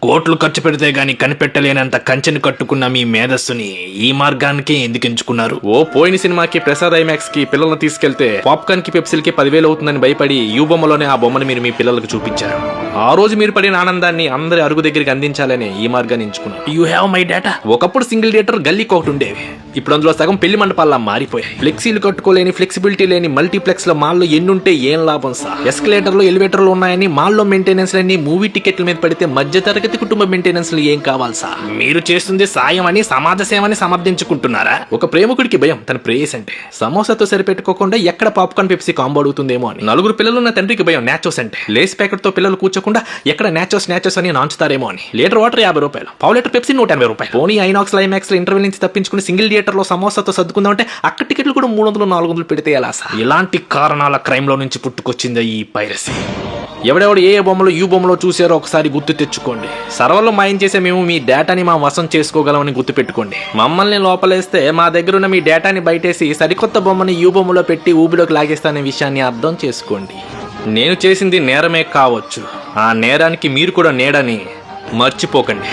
కోట్లు ఖర్చు పెడితే గాని కనిపెట్టలేనంత కంచెని కట్టుకున్న మీ మేధస్సుని ఈ మార్గానికి ఎందుకు ఎంచుకున్నారు? ఓ పోయిన సినిమాకి ప్రసాద్ ఐమాక్స్ కి పిల్లల్ని తీసుకెళ్తే పాప్కార్న్ కి పెప్సిల్కి 10,000 అవుతుందని భయపడి యూ బొమ్మలోనే ఆ బొమ్మను మీరు మీ పిల్లలకు చూపించారు. ఆ రోజు మీరు పడిన ఆనందాన్ని అందరి అరుగు దగ్గరికి అందించాలని ఈ మార్గాన్ని ఎంచుకున్నారు. You have my data. ఒకప్పుడు సింగిల్ థియేటర్ గల్లీకి ఒకటి ఉండేవి. ఇప్పుడు అందులో సగం పెళ్లి మండపాల్లా మారిపోయాయి. ఫ్లెక్సీలు కట్టుకోలేని, ఫ్లెక్సిబిలిటీ లేని మల్టీప్లెక్స్ లో మాల్లో ఎన్నుంటే ఏం లాభం సార్? ఎస్కలేటర్లు, ఎలివేటర్లు ఉన్నాయని మాల్లో మెయింటెనెన్స్ లన్నీ మూవీ టికెట్ల మీద పడితే మధ్య తరగతి కుటుంబ మెయింటెనెన్స్ ఏం కావాలి సార్? మీరు చేస్తుంది సాయం అని, సమాజ సేవని సమర్థించుకుంటున్నారా? ఒక ప్రేమికుడికి భయం తన ప్రేయస్ అంటే సమోసాతో సరిపెట్టుకోకుండా ఎక్కడ పాప్కార్న్ పెప్సీ కాంబో అడుగుతుందేమో అని. నలుగురు పిల్లలున్న తండ్రికి భయం నాచోస్ అంటే లేస్ ప్యాకెట్ తో పిల్లలు కూర్చోకుండా ఎక్కడ నాచోస్ అని నాంచుతారేమో అని. లీటర్ వాటర్ 50 రూపాయలు, పావు లీటర్ పెప్సీ 180 రూపాయలు. పోనీ ఐనాక్స్ ఐమాక్స్ లో ఇంటర్వెల్ నుంచి తప్పించుకుని సింగిల్ థియేటర్ లో సమోసాతో సర్దుకుందామంటే అక్కడ టికెట్లు కూడా 300-400 పెడితే ఎలా సార్? ఇలాంటి కారణాల క్రైమ్ లో నుంచి పుట్టుకొచ్చింది ఈ పైరసీ. ఎవడెవడు ఏ బొమ్మలో యూ బొమ్మలో చూసారో ఒకసారి గుర్తు తెచ్చుకోండి. సర్వర్లో మాయం చేసే మేము మీ డేటాని మా వశం చేసుకోగలమని గుర్తు పెట్టుకోండి. మమ్మల్ని లోపలేస్తే మా దగ్గర ఉన్న మీ డేటాని బయటేసి సరికొత్త బొమ్మని యూ బొమ్మలో పెట్టి ఊబిలోకి లాగేస్తానే విషయాన్ని అర్థం చేసుకోండి. నేను చేసింది నేరమే కావచ్చు, ఆ నేరానికి మీరు కూడా నేడని మర్చిపోకండి.